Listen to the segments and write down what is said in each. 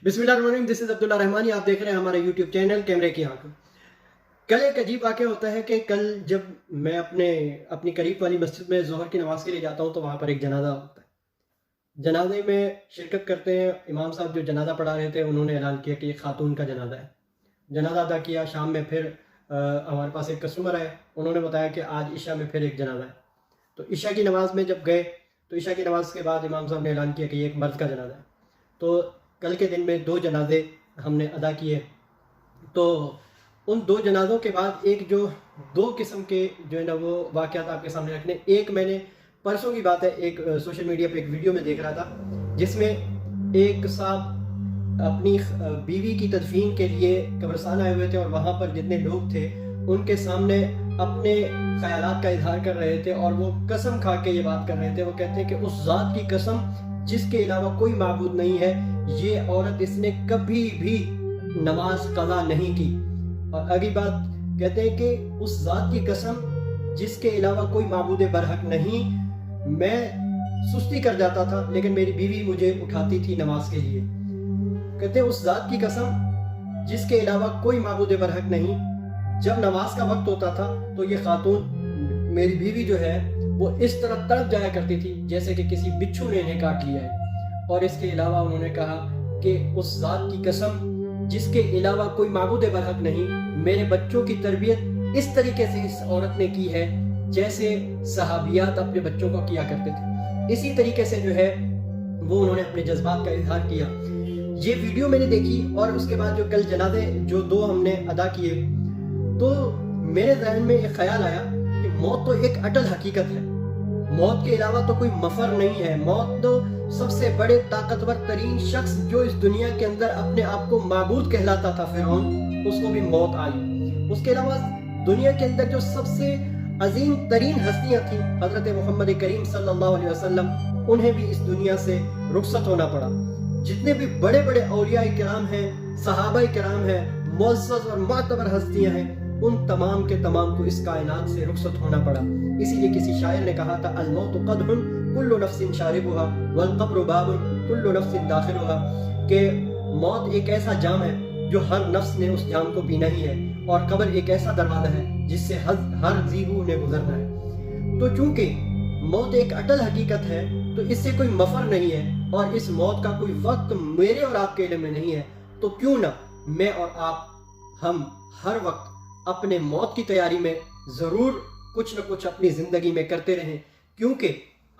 बिस्मिल्लाहिर्रहमानिर्रहीम, this is Abdullah Rahmani. आप देख रहे हैं हमारे यूट्यूब चैनल कैमरे की आंख। कल एक अजीब वाक़या होता है कि कल जब मैं अपनी करीब वाली मस्जिद में ज़ोहर की नमाज़ के लिए जाता हूँ तो वहाँ पर एक जनाजा होता है। जनाजे में शिरकत करते हैं। इमाम साहब जो जनाजा पढ़ा रहे थे उन्होंने ऐलान किया कि ये खातून का जनाजा है। जनाजा अदा किया। शाम में फिर हमारे पास एक कस्टमर आए, उन्होंने बताया कि आज इशा में फिर एक जनाजा है। तो इशा की नमाज़ में जब गए तो इशा की नमाज़ के बाद इमाम साहब ने ऐलान किया कि ये एक मर्द का जनाजा है। तो कल के दिन में 2 जनाजे हमने अदा किए। तो उन 2 जनाज़ों के बाद एक जो 2 किस्म के जो है ना वो वाक़यात आपके सामने रखने। एक मैंने परसों की बात है, एक सोशल मीडिया पे एक वीडियो में देख रहा था जिसमें एक साहब अपनी बीवी की तदफीन के लिए कब्रिस्तान आए हुए थे और वहाँ पर जितने लोग थे उनके सामने अपने ख्यालात का इजहार कर रहे थे और वो कसम खा के ये बात कर रहे थे। वो कहते हैं कि उस ज़ात की कसम जिसके अलावा कोई माबूद नहीं है, ये औरत इसने कभी भी नमाज कज़ा नहीं की। और अगली बात कहते हैं कि उस ज़ात की कसम जिसके अलावा कोई माबूद बरहक नहीं, मैं सुस्ती कर जाता था लेकिन मेरी बीवी मुझे उठाती थी नमाज के लिए। कहते हैं उस ज़ात की कसम जिसके अलावा कोई माबूद बरहक नहीं, जब नमाज का वक्त होता था तो ये खातून मेरी बीवी जो है वो इस तरह तड़प जाया करती थी जैसे कि किसी बिच्छू ने इन्हें काट लिया है। और इसके अलावा उन्होंने कहा कि उस ज़ात की कसम जिसके अलावा कोई माबूद बरहक नहीं, मेरे बच्चों की तरबियत इस तरीके से इस औरत ने की है जैसे सहाबियात अपने बच्चों को किया करते थे। इसी तरीके से जो है वो उन्होंने अपने जज्बात का इजहार किया। ये वीडियो मैंने देखी और उसके बाद जो कल जनाजे जो 2 हमने अदा किए तो मेरे ज़हन में एक ख्याल आया कि मौत तो एक अटल हकीकत है। मौत के अलावा तो कोई मफर नहीं है। मौत तो सबसे बड़े ताकतवर तरीन शख्स जो इस दुनिया के अंदर अपने आप को माबूद कहलाता था, फिरौन, उसको भी मौत आई। उसके अलावा दुनिया के अंदर जो सबसे अजीम तरीन हस्तियां थी, हजरत मोहम्मद करीम सल्लल्लाहु अलैहि वसल्लम, उन्हें भी इस दुनिया से रुखसत होना पड़ा। जितने भी बड़े बड़े औलिया किराम हैं, सहाबा किराम हैं, मुअज़्ज़ज़ और मातबर हस्तियां हैं, उन तमाम के तमाम को इस कायनात से रुखसत होना पड़ा। इसीलिए किसी शायर ने कहा था, अल मौत क़द्हुन कुल्लु नफ्सिन शारिबुहा वल क़ब्रु बाबुन कुल्लु नफ्सिन दाखिलुहा, कि मौत एक ऐसा जाम है जो हर नफ्स ने उस जाम को पीना ही है और कब्र एक ऐसा दरवाजा है जिससे हर जीहू ने गुजरना है। तो चूंकि मौत एक अटल हकीकत है तो इससे कोई मफर नहीं है और इस मौत का कोई वक्त मेरे और आपके इल्म में नहीं है, तो क्यों ना मैं और आप हम हर वक्त अपने मौत की तैयारी में ज़रूर कुछ न कुछ अपनी ज़िंदगी में करते रहें। क्योंकि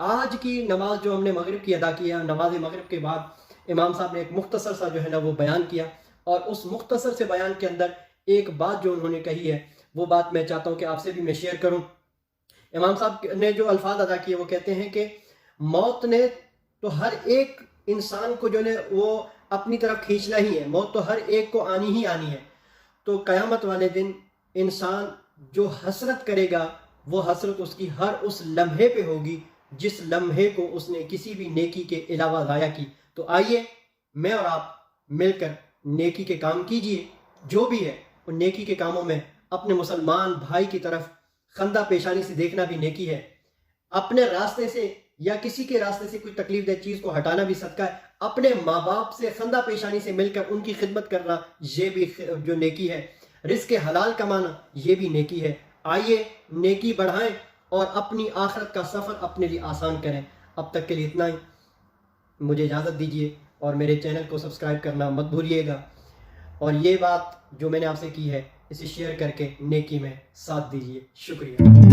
आज की नमाज जो हमने मगरिब की अदा किया, नमाज मगरिब के बाद इमाम साहब ने एक मुख्तसर सा जो है ना वो बयान किया और उस मुख्तसर से बयान के अंदर एक बात जो उन्होंने कही है वो बात मैं चाहता हूँ कि आपसे भी मैं शेयर करूँ। इमाम साहब ने जो अल्फाज अदा किए वो कहते हैं कि मौत ने तो हर एक इंसान को जो है वो अपनी तरफ खींचना ही है, मौत तो हर एक को आनी ही आनी है। तो क़यामत वाले दिन इंसान जो हसरत करेगा वो हसरत उसकी हर उस लम्हे पे होगी जिस लम्हे को उसने किसी भी नेकी के अलावा ज़ाया की। तो आइए मैं और आप मिलकर नेकी के काम कीजिए, जो भी है उन नेकी के कामों में अपने मुसलमान भाई की तरफ खंदा पेशानी से देखना भी नेकी है। अपने रास्ते से या किसी के रास्ते से कोई तकलीफ दह चीज़ को हटाना भी सदका है। अपने माँ बाप से खंदा पेशानी से मिलकर उनकी खिदमत करना ये भी जो नेकी है। रिज़्क़ हलाल कमाना ये भी नेकी है। आइए नेकी बढ़ाएं और अपनी आखिरत का सफ़र अपने लिए आसान करें। अब तक के लिए इतना ही, मुझे इजाज़त दीजिए और मेरे चैनल को सब्सक्राइब करना मत भूलिएगा। और ये बात जो मैंने आपसे की है इसे शेयर करके नेकी में साथ दीजिए। शुक्रिया।